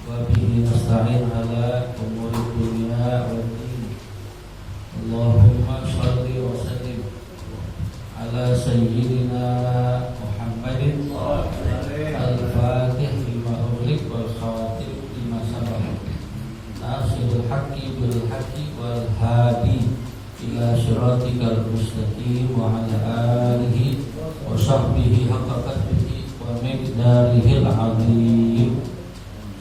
Wabihi nasta'in ala umuri dunya wa din. Allahumma shalli wa sallim ala sayyidina Muhammadin al-fatih lima ughliq wal khawatim lima sabaq nasirul haqqi bil haqqi wal hadi ila siratikal mustaqim wa ala alihi wa sahbihi haqqa qadrihi wa miqdarihil azim.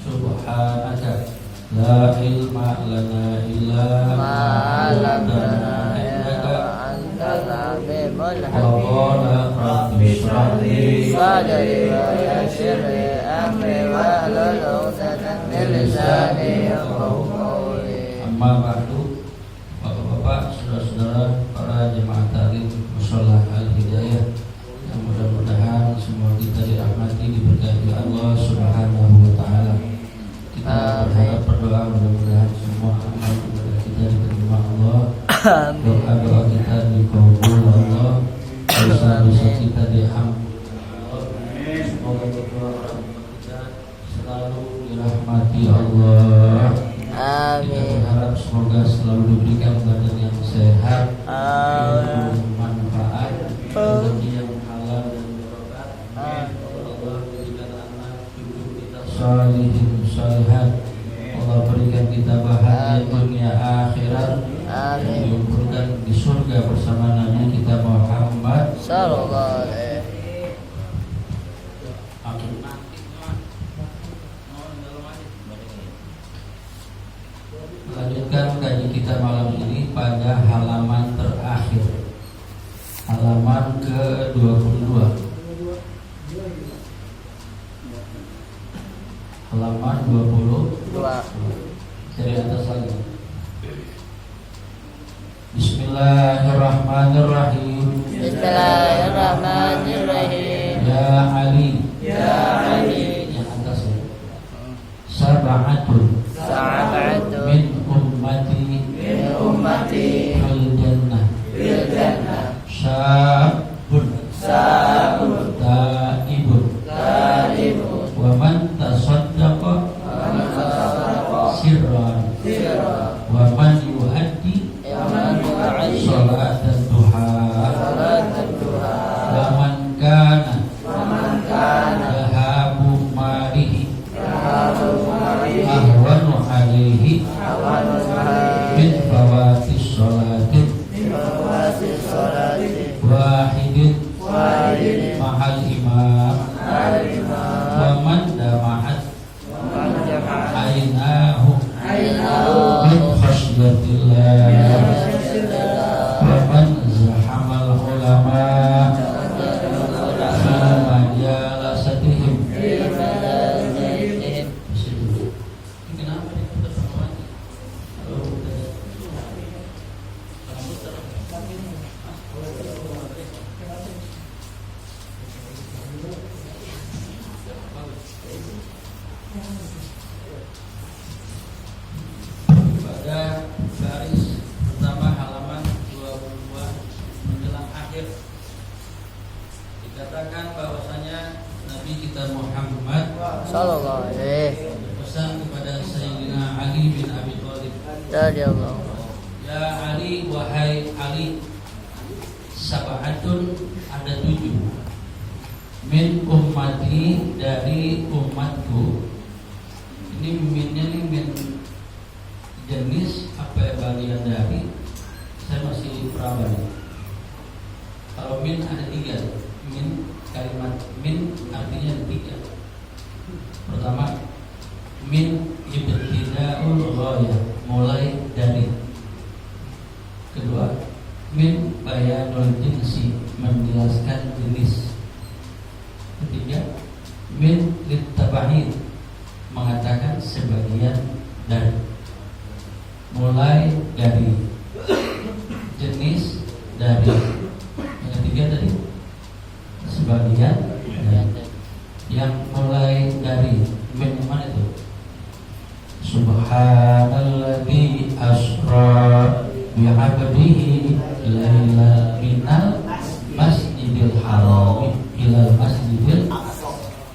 Subhanaka la ilma lana illa ma 'allamtana innaka antal alimul hakim. Rabbi shrah li sadri wa yassir li amri wahlul 'uqdatam min lisani yafqahu qawli. Amma ba'du. Bapak-bapak, saudara-saudara, para jemaah taklim musholah al-hidayah, yang mudah-mudahan semua kita dirahmati, diberkahi Allah Subhanahu wa taala. Kita berharap berdoa mudah-mudahan semua amal ibadah kita diterima Allah, doa-doa kita dikabul Allah, dosa-dosa kita diampuni Allah. Semoga doa orang kita selalu dirahmati Allah. Kita berharap semoga selalu diberikan badan yang sehat, ilmu bermanfaat, rezeki yang halal dan barokah. Allah berikan anak cucu kita salihin salihat. Allah berikan kita bahagia dunia akhirat, dan diumpulkan di surga bersama Nabi kita Muhammad sallallahu alaihi wasallam. Melanjutkan kaji kita malam ini pada halaman terakhir, halaman ke-22, halaman 22 dari atas lagi. Bismillahirrahmanirrahim. Bismillahirrahmanirrahim. Ya Ali, ya Ali, yang atas ya. Sab'atun min ummati fil jannah syabun taibun wa man tasaddaqa sirran wa man yuaddi salatan duha wa man kana dhahabu malihi ahwanu alaihi min fawatis sholatin wahidin mahal imam wa man damahat ainahu min khasyatillah wa man zahamal ulama fi majalasatihim. Pada baris pertama halaman 22 menjelang akhir dikatakan bahwasanya Nabi kita Muhammad sallallahu alaihi pesan kepada Sayyidina Ali bin Abi Thalib radhiyallahu. Ya Ali, wahai Ali, sab'atun, ada 7, min ummati, dari umatku. Ini minnya nih min jenis apa ya, bagian dari, saya masih perabali. Kalau min ada 3, min, kalimat min artinya ada 3. Pertama, min ibtida'ul ghayah, mulai dari. Kedua, min bayanul jinsi, menjelaskan jenis. Ketiga, min littaba'id, mengatakan sebagian dari. Mulai dari, jenis dari, yang ketiga tadi sebagian dari. Yang mulai dari min mana itu? Subhanalladzi asra bi'abdihi laila minal masjidil haram ilal masjidil.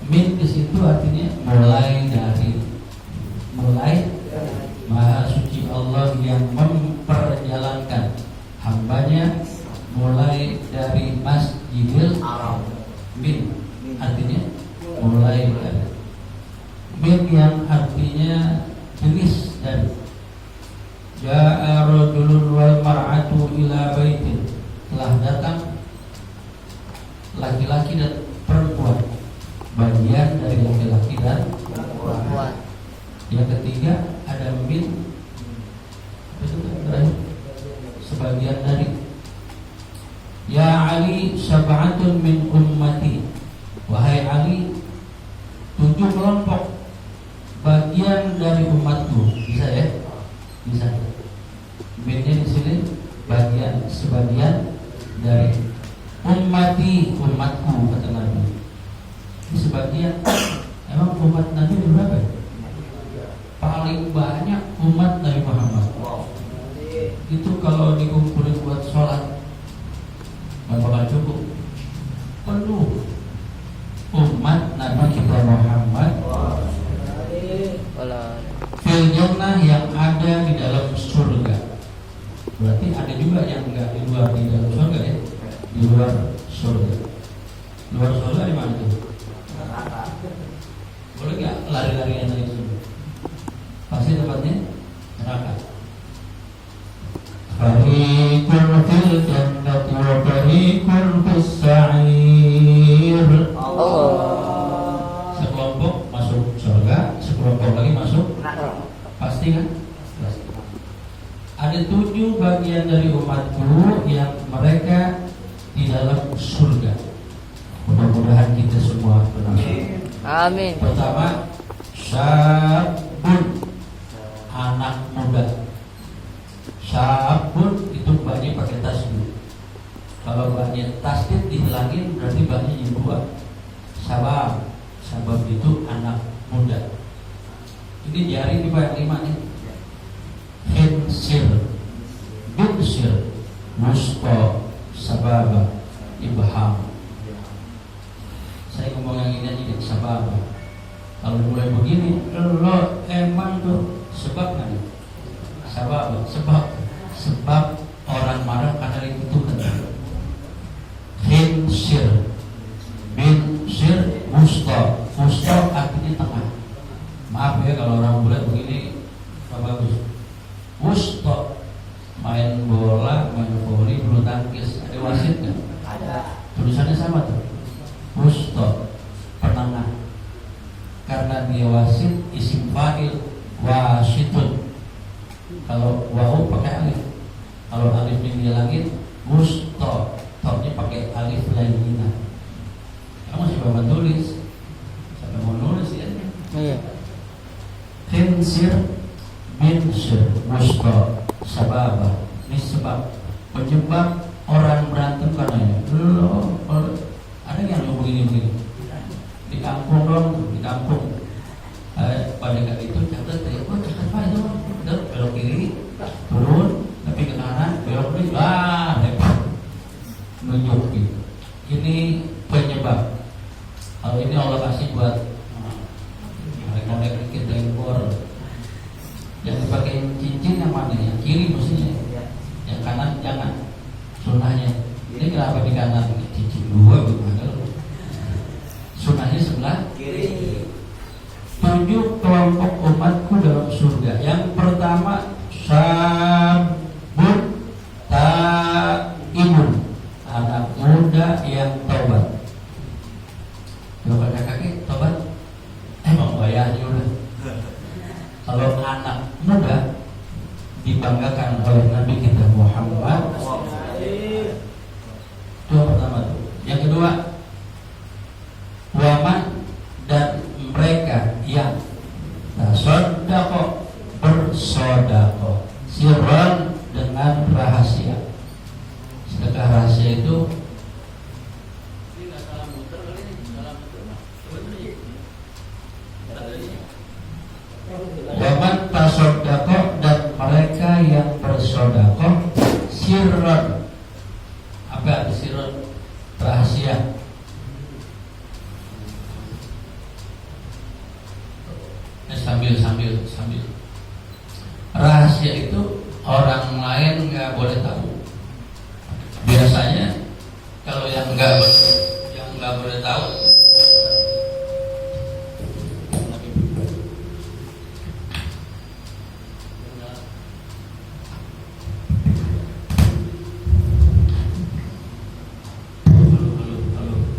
Min di situ artinya mulai Maha suci Allah yang memperjalankan hambanya mulai dari Masjidil Haram. Min artinya mulai dari. Min yang artinya jenis dari. Ja'a rajulun wal mar'atu ila baitin. Telah datang laki-laki dan perempuan, bagian dari laki-laki dan perempuan. Yang ketiga ada min, sebagian dari. Ya Ali sab'atun min ummati. Wahai Ali, 7 kelompok bagian dari umatku. Bisa ya? Bisa. Minnya di sini bagian, sebagian dari. Ummati, umatku kata Nabi. Ini sebagian. Emang umat Nabi berapa ya? Paling banyak umat Nabi Muhammad. Itu kalau dikumpulin buat sholat nggak bakal cukup. Penuh umat Nabi kita Muhammad fil jannah, yang ada di dalam surga. Berarti ada juga yang enggak di dalam surga ya. Di luar surga. Luar surga di mana tuh? Neraka. Boleh nggak lari-larian dari surga? Pasti tempatnya neraka. Fariqun fil jannati wa fariqun fis sa'ir. Sekelompok masuk surga, sekelompok lagi masuk neraka. Pasti kan? Pasti. Ada 7 bagian dari umatku yang mereka di dalam surga. Mudah-mudahan kita semua benar. Amin. Pertama, syabun, anak muda. Syabun itu banyak pakai tasbih. Kalau banyak tasbih dihilangin berarti banyak yang dua. Sabab itu anak muda. Ini jari di bawah 5 nih. Khinsir, binsir, musta, sababa, ibham. Saya ngomong yang ini aja gitu, sababa. Kalau mulai begini, lo emang tuh sebab kan? Sababa, sebab orang marah karena itu kan. Khinsir, binsir, musta. Musta artinya tengah. Maaf ya kalau orang mulai begini, gak bagus. Musta, main bola, main voli, bulu tangkis, ada wasit kan? Ada. Tulisannya sama tuh. Musta, penengah. Karena dia wasit, isim fa'il, wasitun. Kalau wau pakai alif. Kalau alifnya dihilangin, musta. Topnya pakai alif lainnya. Kamu masih bawa tulis? Sampai mau nulis ya? Iya. Khinsir, binsir, musta, sababa. Ini sebab penyebab orang berantem karena ini. Ada yang mau begini-begini di kampung dong, di kampung. Pada kali itu catat ya, catat apa itu? Belok kiri, turun, tapi ke kanan, belok kiri, hebat. Nunjuk gitu. Ini penyebab. Kalau ini Allah kasih buat ngorek-ngorek dikit dari bor. Yang dipakai cincin yang mana? Yang kiri mestinya. Yang kanan jangan. Sunnahnya. Ini kenapa di kanan? Cincin 2 gimana? Sunnahnya sebelah kiri. 7 kelompok umatku dalam surga. Yang pertama, sabun ta'imun, anak muda yang taubat. Coba kakek tobat, emang bayarnya udah. Kalau anak muda dibanggakan oleh Nabi kita Muhammad. Itu yang pertama tuh. Yang kedua, waman, dan mereka yang sodako, bersodako, sirran, dengan rahasia. Sedekah rahasia itu waman tasodako, dan mereka yang bersodako sirran. Apa itu sirran? Rahasia. sambil. Rahasia itu orang lain nggak boleh tahu. Biasanya kalau yang nggak boleh tahu,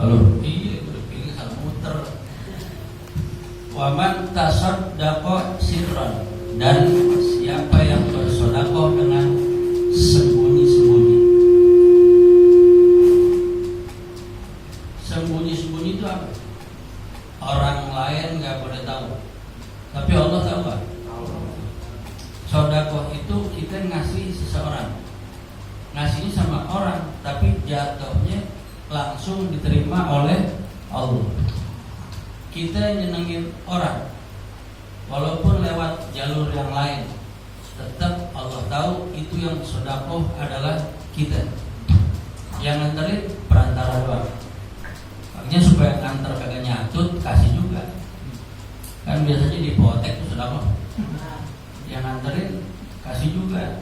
halo, iya udah pilih sama muter. Waman tasaddaqa sirran, dan siapa yang bersedekah dengan sembunyi-sembunyi. Sembunyi-sembunyi itu apa? Orang lain nggak boleh tahu, tapi Allah tahu kan? Sedekah itu kita ngasih seseorang, ngasihnya sama orang, tapi jatuhnya langsung diterima oleh Allah. Kita nyenengin orang, walaupun lewat jalur yang lain, tetap Allah tahu itu yang sedekah adalah kita. Yang nganterin perantara doang. Makanya supaya nganter kagak nyatut, kasih juga. Kan biasanya di potek itu sedekah. Yang nganterin kasih juga.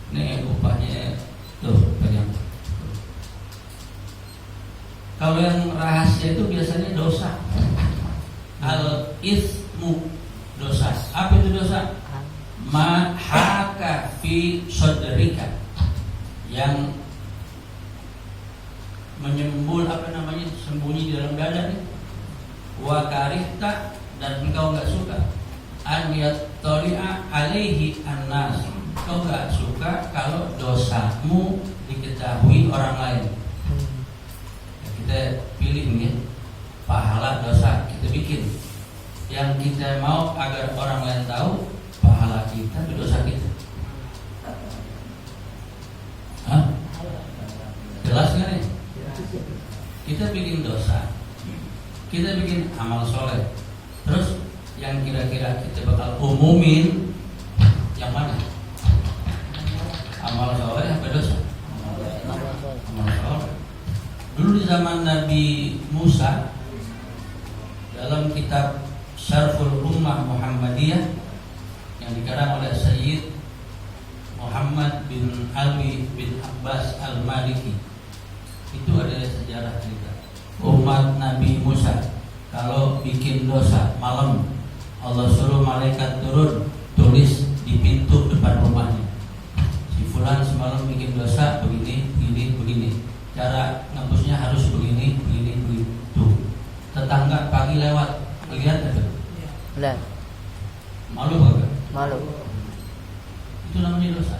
Nih upahnya tuh pegang. Kalau yang rahasia itu biasanya dosa. Al-ismu, dosa. Apa itu dosa? Ma haka fi sadrika, yang menyembul sembunyi di dalam dada nih. Wa karihta, dan engkau enggak suka an yattali'a alaihi annas, engkau enggak suka kalau dosamu diketahui orang lain. Ya, kita pilih nih, pahala dosa kita bikin. Yang kita mau agar orang lain tahu pahala kita, dosa kita. Hah? Jelas nggak nih? Kita bikin dosa, kita bikin amal soleh, terus yang kira-kira kita bakal umumin yang mana? Amal soleh apa dosa? Amal soleh. Dulu di zaman Nabi Musa, dalam kitab Syarhul Ummah Muhammadiyah yang dikarang oleh Sayyid Muhammad bin Ali bin Abbas Al-Maliki, itu ada sejarah cerita umat Nabi Musa kalau bikin dosa malam, Allah suruh malaikat turun tulis di pintu depan rumahnya, si fulan semalam bikin dosa begini, cara ngapusnya harus begini. Tuh, tetangga pagi lewat lihat ada? Lihat. Malu gak? Malu. Itu namanya dosa.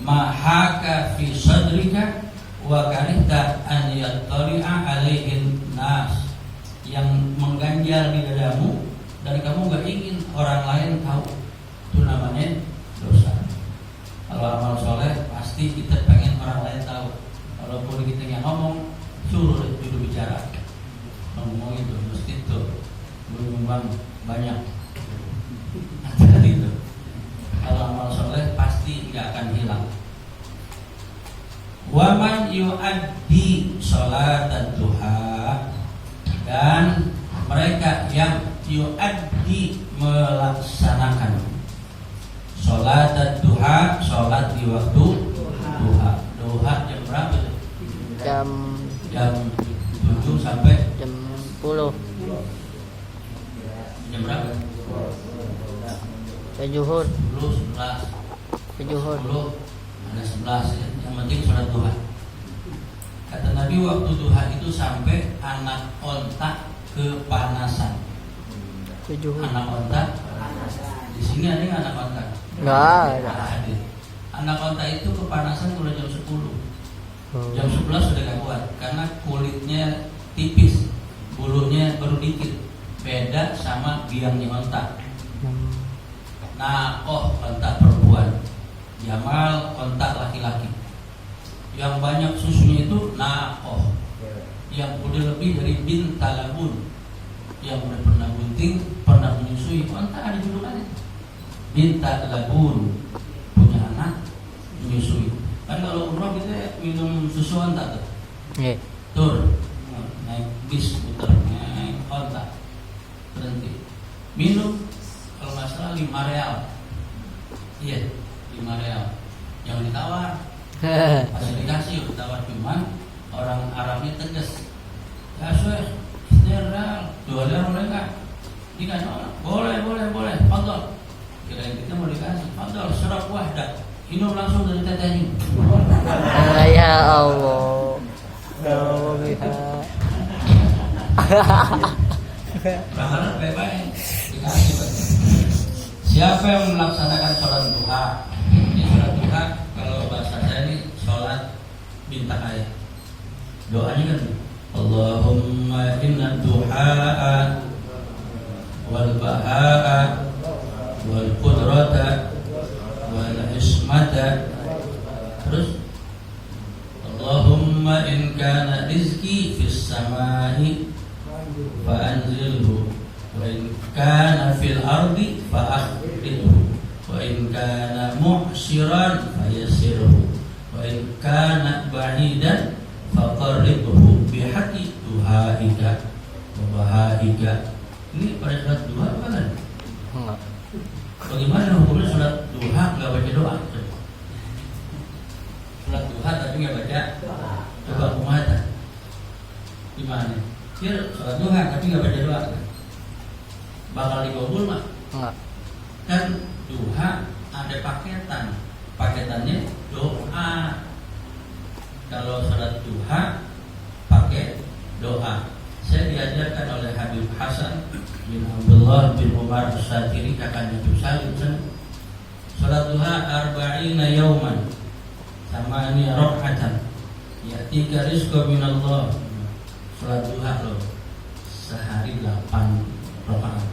Mahaka fi sadrika wa karihta an yattali'a alaihin nas, yang mengganjal di dadamu dan kamu gak ingin orang lain tahu, itu namanya dosa. Kalau amal soleh pasti kita pengen orang lain tahu. Walaupun kita yang ngomong, suruh juru bicara ngomong itu mesti itu menyumbang banyak. Itu kalau amal soleh pasti nggak akan hilang. Waman yu'addi sholat duha, dan mereka yang yu'addi melaksanakan sholat duha, sholat di waktu duha. Duha jam berapa? Jam 7 sampai jam 10. Jam berapa? Zuhur. 10, 11. Zuhur. 10, ada 11 ya. Yang penting sholat duha. Kata Nabi, waktu duha itu sampai anak onta kepanasan. Anak onta. Di sini ada nggak anak onta? Nggak ada. Anak onta itu kepanasan mulai jam 10. Jam 11 sudah gak kuat karena kulitnya tipis, bulunya baru dikit. Beda sama biangnya onta. Nah, onta perempuan, Jamal onta laki-laki. Yang banyak susunya itu yang udah lebih dari bintalabun, yang udah pernah bunting, pernah menyusui. Onta ada julukannya bintalabun, punya anak menyusui. Kan kalau umroh kita minum susu onta tuh. Tur naik bis putar naik onta, berhenti minum kalau nggak salah 5 real. Iya, 5 real. Jangan ditawar. Pasti dikasih ditawar, cuman orang Arabnya tegas. Ya Syekh, real, 2 real boleh nggak? Dikasih orang, boleh, fadhol. Kirain kita mau dikasih, fadhol, serap wahdah. Minum langsung dari tetehnya. Ya Allah. Berharap baik-baik dikasih. Siapa yang melaksanakan sholat duha? Ini sholat duha kalau bahasa saya ini sholat bintang ayat. Doanya kan Allahumma inna duha'a wal baha'a wal qudrata wal ismata. Terus Allahumma in kana rizki fis samai fa anzilhu wa in kana fil ardi fa akhrijhu wa in kana mu'siran fa yassirhu wa in kana ba'idan fa qarribhu bi haqqi duhaika wa bahaika. Ini pada salat duha bukan? Enggak. Bagaimana hukumnya salat duha enggak baca doa? Salat duha tapi enggak baca coba kumata. Gimana? Dia salat duha tapi enggak baca doa. Bakal dikabul mah? Enggak. Kan duha ada paketan. Paketannya doa. Kalau salat duha pakai doa. Saya diajarkan oleh Habib Hasan bin Abdullah bin Umar As-Satiri, kakaknya Habib Salim. Salat duha arba'ina yauman samani rak'atan ya'tika rizqa minallah. Salat duha loh sehari 8 rakaat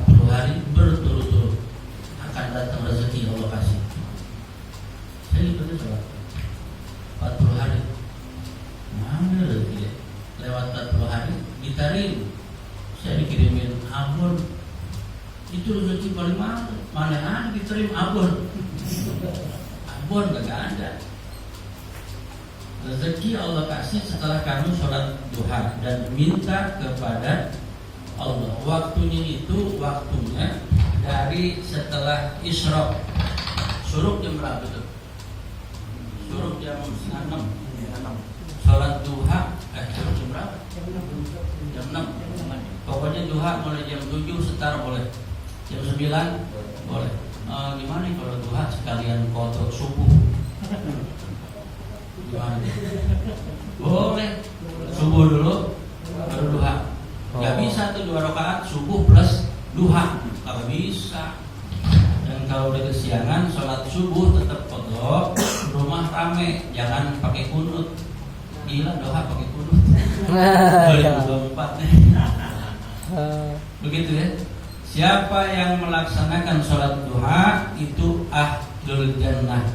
40 hari berturut-turut akan datang rezeki Allah kasih. Saya ikutin salat 40 hari. Mana rezeki? Lewat 40 hari ditarim. Saya dikirimin abon. Itu rezeki paling mahal. Mana ada diterima abon? Abon gak ada. Rezeki Allah kasih setelah kamu sholat duha dan minta kepada Allah. Waktunya itu waktunya dari setelah Isra. Syuruk jam berapa tuh? Syuruk jam 6. Sholat duha syuruk jam berapa? Jam 6. Pokoknya duha mulai jam 7 setar boleh. Jam 9 boleh. Gimana kalau duha sekalian kodok subuh? Gimana? Boleh. Subuh dulu baru duha. Gak bisa tuh 2 rakaat subuh plus duha. Kalau bisa. Dan kalau udah kesiangan sholat subuh tetap kodok. Rumah rame, jangan pakai kunut. Gila doa pakai kunut. 2024 nih. Begitu ya. Siapa yang melaksanakan sholat duha itu ahlul jannah,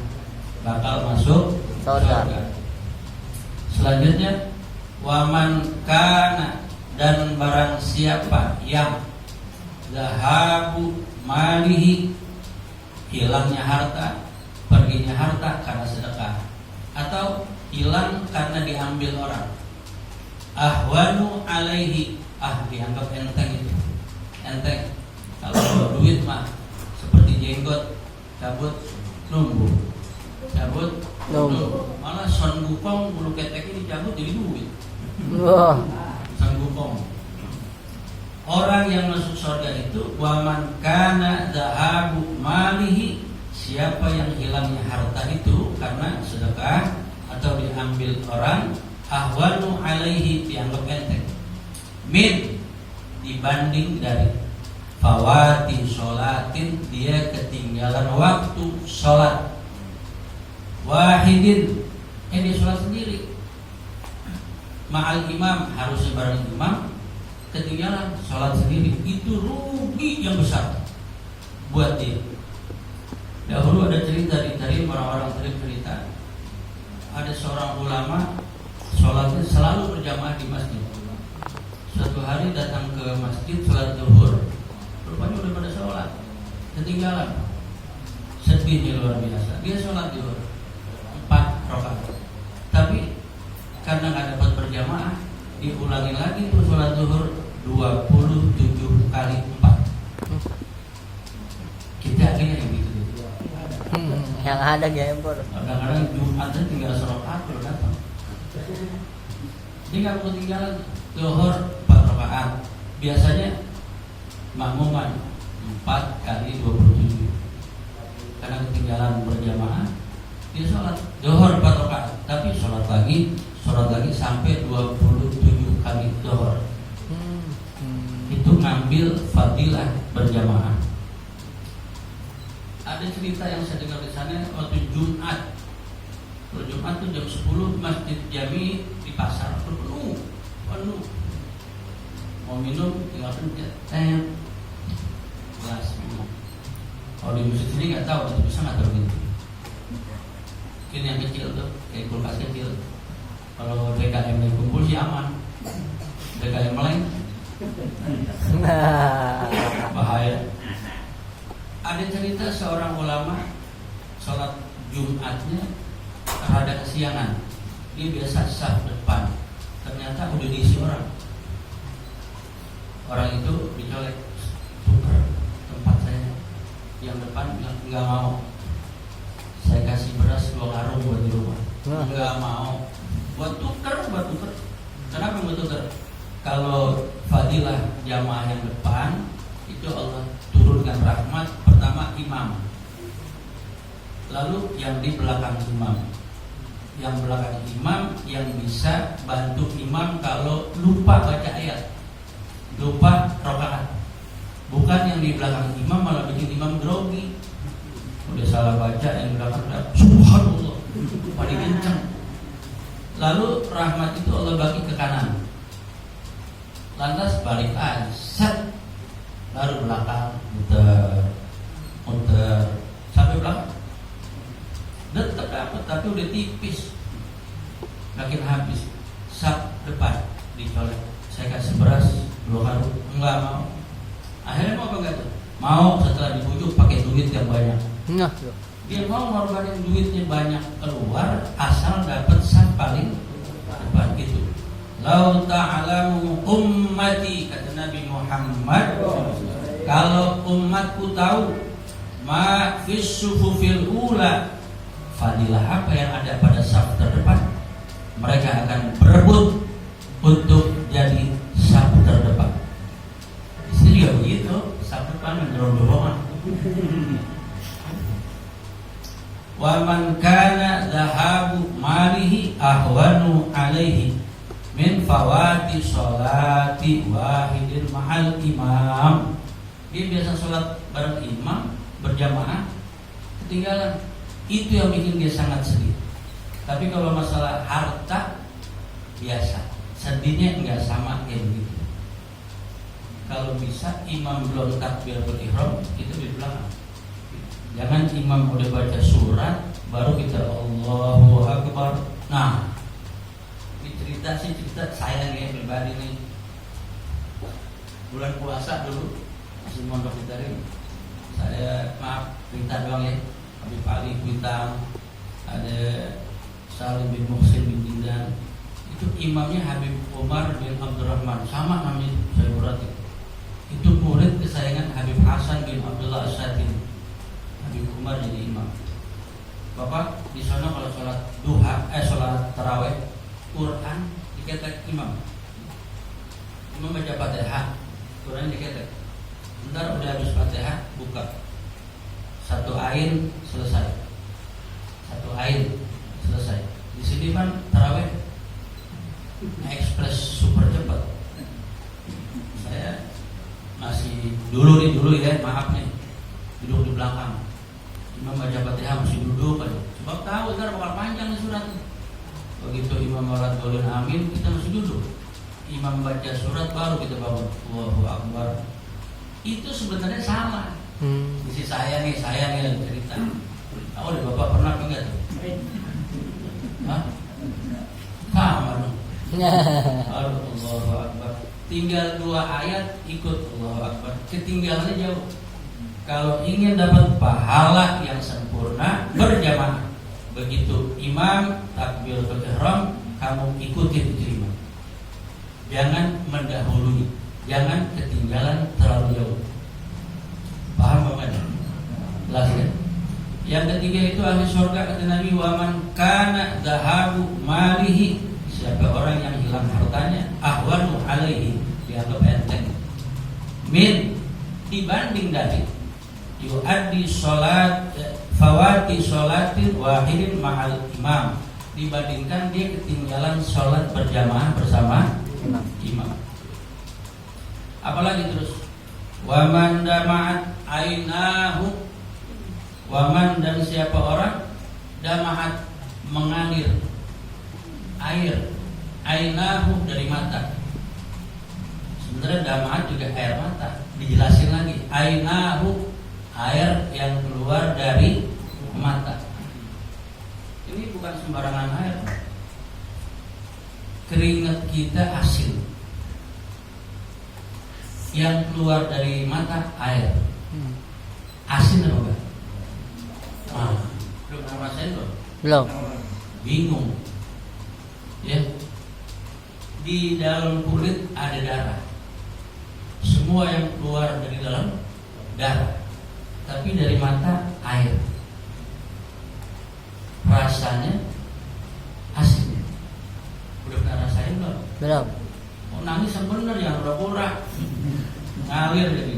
bakal masuk surga. Selanjutnya waman kana, dan barang siapa yang zahabu malihi, hilangnya harta, perginya harta karena sedekah atau hilang karena diambil orang, ahwanu alaihi, dianggap enteng itu. Enteng. Kalau duit mah seperti jenggot, cabut numbuh. Cabut numbuh. Malah son gupong bulu ketek ini cabut jadi duit. Son gupong. Orang yang masuk surga itu waman kana zahabu malihi, siapa yang hilangnya harta itu karena sedekah atau diambil orang, ahwanu alaihi, dianggap enteng, min, dibanding dari fawati sholatin, dia ketinggalan waktu sholat, wahidin, dia sholat sendiri, ma'al imam, harusnya bareng imam, ketinggalan sholat sendiri, itu rugi yang besar buat dia. Dahulu ada cerita di Tarim, orang-orang Tarim cerita, ada seorang ulama sholatnya selalu berjamaah di masjid. Suatu hari datang ke masjid sholat zuhur, rupanya udah pada sholat, ketinggalan. Sedihnya luar biasa. Dia sholat zuhur 4 rakaat, tapi karena nggak dapat berjamaah, diulangi lagi tuh sholat zuhur 27 kali 4. Yang ada gempor. Kadang-kadang Jumatnya tinggal serokat kalau datang. Ini nggak perlu tinggalan. Zuhur 4 rakaat. Biasanya makmuman 4 kali 27. Karena ketinggalan berjamaah, dia sholat zuhur 4 rakaat, tapi sholat lagi sampai 27 kali zuhur. Itu ngambil fadilah berjamaah. Ada cerita yang saya dengar di sana waktu Jumat. Kalau Jumat itu jam 10 Masjid Jami di pasar penuh. Mau minum tinggal pencet gelas minum. Kalau di masjid sini nggak tahu, itu bisa nggak tahu gitu. Mungkin yang kecil tuh kayak kulkas kecil. Kalau DKM kumpul sih aman. DKM meleng bahaya. Ada cerita seorang ulama sholat Jumatnya rada kesiangan. Dia biasa saf depan, ternyata udah diisi orang. Orang itu dicolek, tuker tempat saya yang depan nggak mau. Saya kasih beras 2 karung buat di rumah. Nggak mau. Buat tuker. Kenapa buat tuker? Kalau fadilah jamaah yang depan itu Allah turunkan rahmat. Pertama imam, lalu yang di belakang imam. Yang belakang imam yang bisa bantu imam kalau lupa baca ayat, lupa rakaat. Bukan yang di belakang imam malah bikin imam grogi. Udah salah baca yang di belakang subhanallah paling kencang. Lalu rahmat itu Allah bagi ke kanan. Lantas balik aja, set. Baru belakang muter sampai belakang. Tetap dapat tapi udah tipis. Makin habis. Sap depan dicolek. Saya kasih beras 2 karung, enggak mau. Akhirnya mau apa enggak tuh? Mau setelah dibujuk pakai duit yang banyak. Dia mau ngorbanin duitnya banyak keluar asal dapat sap paling depan gitu. Lau ta'alamu ummati, kata Nabi Muhammad, kalau umatku tahu ma fis sufufil ula, fadilah apa yang ada pada saf terdepan, mereka akan berebut untuk jadi saf terdepan. Istri juga begitu, saf depan mendorong-dorongan. Wa man kana dhahabu malihi ahwanu alaihi min fawati sholati wahidin mahal imam. Dia biasa sholat bareng imam berjamaah, ketinggalan. Itu yang bikin dia sangat sedih. Tapi kalau masalah harta biasa, sedihnya enggak sama kayak begitu. Kalau bisa imam belum takbir berihram, kita di belakang. Jangan imam udah baca surat baru kita Allahu Akbar. Nah, cerita saya nih pribadi nih. Bulan puasa dulu masih mondok di Tarim. Saya cerita doang ya. Habib Ali Kuitang, ada Salim bin Muhsin bin Dindan. Itu imamnya Habib Umar bin Abdurrahman, sama namanya saya berarti. Itu murid kesayangan Habib Hasan bin Abdullah As-Satin. Habib Umar jadi imam. Bapak di sana kalau sholat duha, sholat taraweh, Quran diketek imam. Imam baca Fatihah, Quran diketek. Bentar udah habis Fatihah, buka. 1 ayat selesai. 1 ayat selesai. Di sini kan taraweh ekspres super cepat. Saya masih dulu ya, maaf nih, duduk di belakang. Imam baca Fatihah masih duduk aja. Sebab tahu ntar bakal panjang nih surat. Begitu imam sholat golin amin, kita masih duduk. Imam baca surat baru kita bangun. Allahu Akbar. Itu sebenarnya sama. Isi saya nih yang cerita. Tahu deh Bapak pernah enggak tuh? Hah? Sama dong. Allahu Akbar. Tinggal 2 ayat ikut Allahu Akbar. Ketinggalannya jauh. Kalau ingin dapat pahala yang sempurna berjamaah. Begitu imam takbiratul ihram, kamu ikutin itu imam. Jangan mendahului, jangan ketinggalan terlalu jauh. Paham Bapak? Jelas ya? Yang ketiga itu ahli surga, kata Nabi, wa man kana dhahabu malihi, siapa orang yang hilang hartanya, ahwanu alaihi, dianggap enteng, min, dibanding dari yu'addi sholat fawati sholatin wahidin ma'al imam, dibandingkan dia ketinggalan sholat berjamaah bersama imam. Apalagi terus, waman dama'at ainahu, waman, dan siapa orang dama'at, mengalir air, ainahu, dari mata. Sebenarnya dama'at juga air mata, dijelasin lagi, ainahu, air yang keluar dari mata. Ini bukan sembarangan air. Keringat kita asin, yang keluar dari mata air. Asin apa enggak? Belum pernah rasain belum? Belum. Bingung. Ya. Di dalam kulit ada darah. Semua yang keluar dari dalam darah. Tapi dari mata air. Rasanya asin. Udah pernah rasain belum? Belum. Mau nangis yang bener, yang pura-pura ngalir jadi.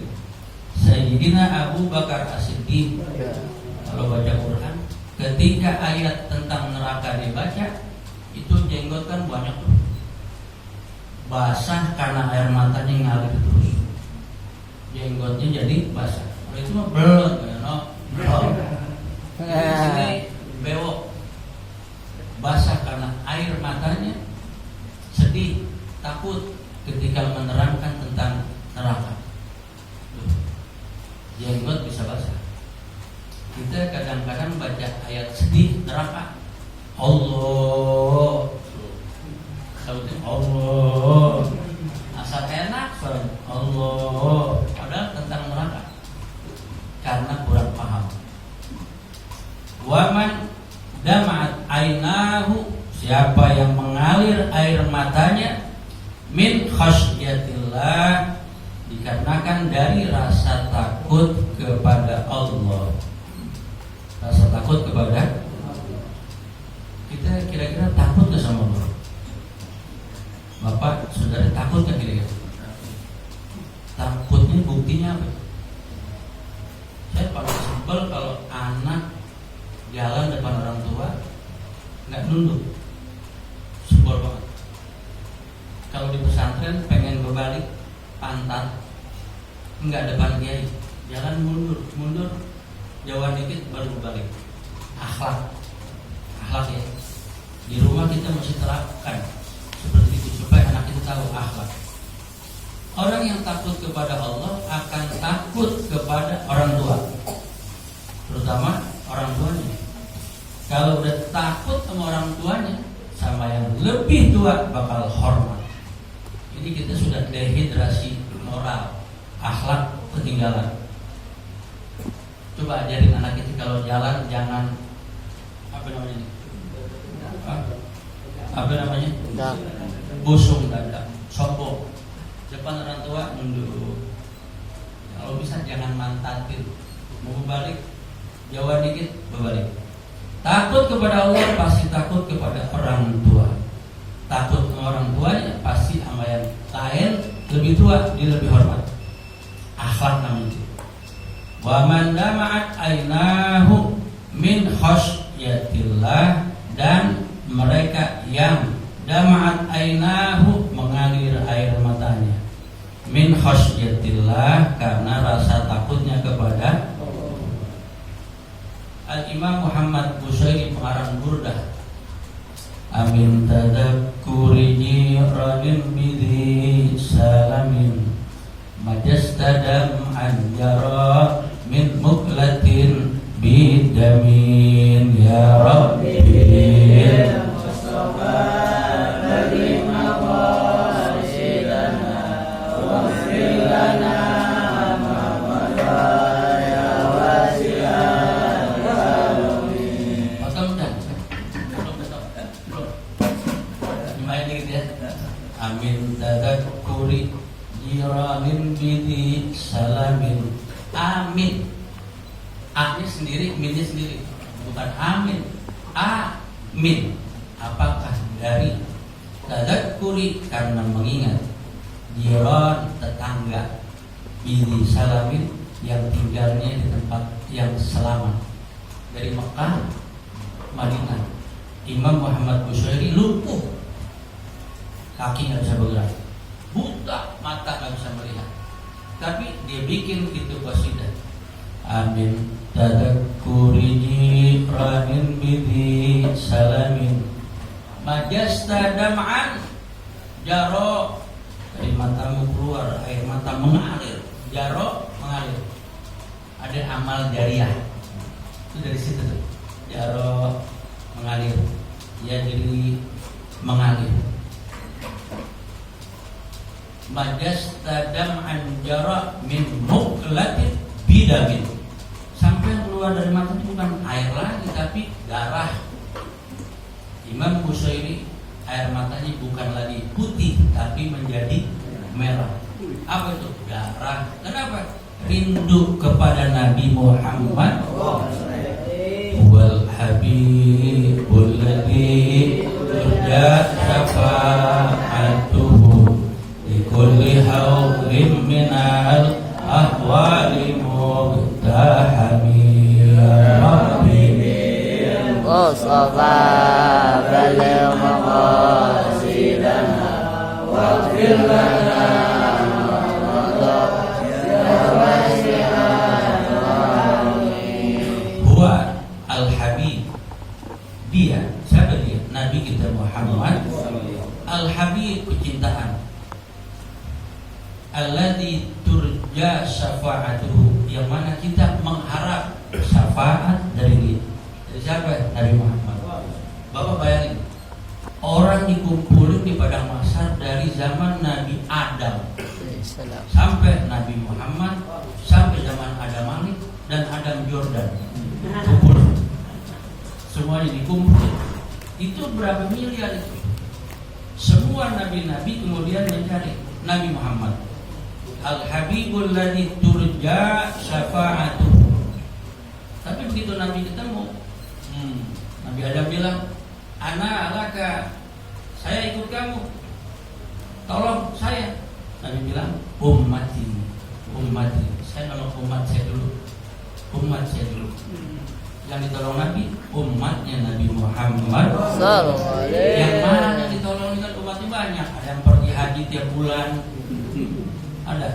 Sayyidina Abu Bakar As-Siddiq kalau baca Quran, ketika ayat tentang neraka dibaca, itu jenggot kan banyak tuh, basah karena air matanya ngalir terus, jenggotnya jadi basah. Kalau itu mah belum, sini bewok, basah karena air matanya, sedih, takut ketika menerangkan tentang neraka. Jenggot bisa basah. Kita kadang-kadang baca ayat sedih neraka, Allah, sautin Allah, asal enak soalnya Allah, padahal tentang neraka karena kurang paham. Waman dama'at ainahu, siapa yang mengalir air matanya, min khasyatillah, dikarenakan dari rasa takut kepada Allah. Rasa takut kepada, kita kira-kira takut gak sama Allah? Bapak, saudara takut gak kira-kira? Takutnya buktinya apa? Saya paling sebel kalau anak jalan depan orang tua nggak nunduk, sebel banget. Kalau di pesantren pengen berbalik pantat, nggak depan kiai, jalan mundur, jauhan dikit baru berbalik. Akhlak ya. Di rumah kita mesti terapkan seperti itu supaya anak kita tahu akhlak. Orang yang takut kepada Allah akan takut kepada orang tua, terutama orang tuanya. Kalau udah takut sama orang tuanya, sama yang lebih tua bakal hormat. Ini kita sudah dehidrasi moral, akhlak ketinggalan. Coba ajarin anak kita kalau jalan jangan busung dada, sombong. Depan orang tua mundur. Kalau bisa jangan mantatin. Mau berbalik, jauhan dikit berbalik. Takut kepada Allah pasti takut kepada orang tua. Takut sama orang tuanya pasti sama yang lain lebih tua dia lebih hormat. Akhlak namanya. Wa man dama'at ainahu min khasyatillah, dan mereka yang dama'at ainahu mengalir air matanya min khasyatillah karena rasa takutnya kepada Al-Imam Muhammad Busayri pengarang Burdah, amin tadakkuri jiranin bidhi salamin majastadam anjara min muklatin bidamin ya Rabbi Mustafa terima qasidana wa filana amin tadakkuri jiranin bidhi salamin, amin A-nya sendiri, min-nya sendiri. Bukan amin. Amin. Apakah dari tadakkuri karena mengingat jiran tetangga bidi salamin yang tinggalnya di tempat yang selamat dari Mekah Madinah. Imam Muhammad Bushairi lumpuh, kaki nggak bisa bergerak, buta mata nggak bisa melihat, tapi dia bikin itu qasidah. Amin tadakkuri jiranin bidi salamin majasta dam'an jaro, dari matamu keluar air mata mengalir, jaro mengalir. Ada amal jariah itu dari situ tuh, jaro mengalir, ya jadi mengalir. Majasta dam'an jaro min muqlatin bidamin, sampai yang keluar dari mata itu bukan air lagi tapi darah. Imam Bushairi air matanya bukan lagi putih tapi menjadi merah. Apa itu? Darah. Kenapa? Rindu kepada Nabi Muhammad. Wal habibul ladzi turja syafa'atuhu li kulli hawlin minal ahwali muqtahami ya rabbi Mustafa baligh maqasidana waghfir lana huwa al-habib. Dia, siapa dia? Nabi kita Muhammad al-habib, kecintaan. Alladzi turja syafa'atuhu, yang mana kita mengharap syafaat dari dia. Dari siapa? Nabi Muhammad. Bapak bayangin, orang dikumpulin di padang mahsyar dari zaman Nabi Adam sampai Nabi Muhammad, sampai zaman Adam Malik dan Adam Jordan. Kumpul, semuanya dikumpul. Itu berapa miliar itu? Semua nabi-nabi kemudian mencari Nabi Muhammad. Al-habibul ladzi turja syafa'atuhu. Tapi begitu Nabi ketemu, Nabi Adam bilang, ana alaka, saya ikut kamu, tolong saya. Nabi bilang, ummati, ummati, saya nolong umat saya dulu, umat saya dulu. Yang ditolong Nabi, umatnya Nabi Muhammad. Yang mana yang ditolong kan umatnya banyak. Ada yang pergi haji tiap bulan, ada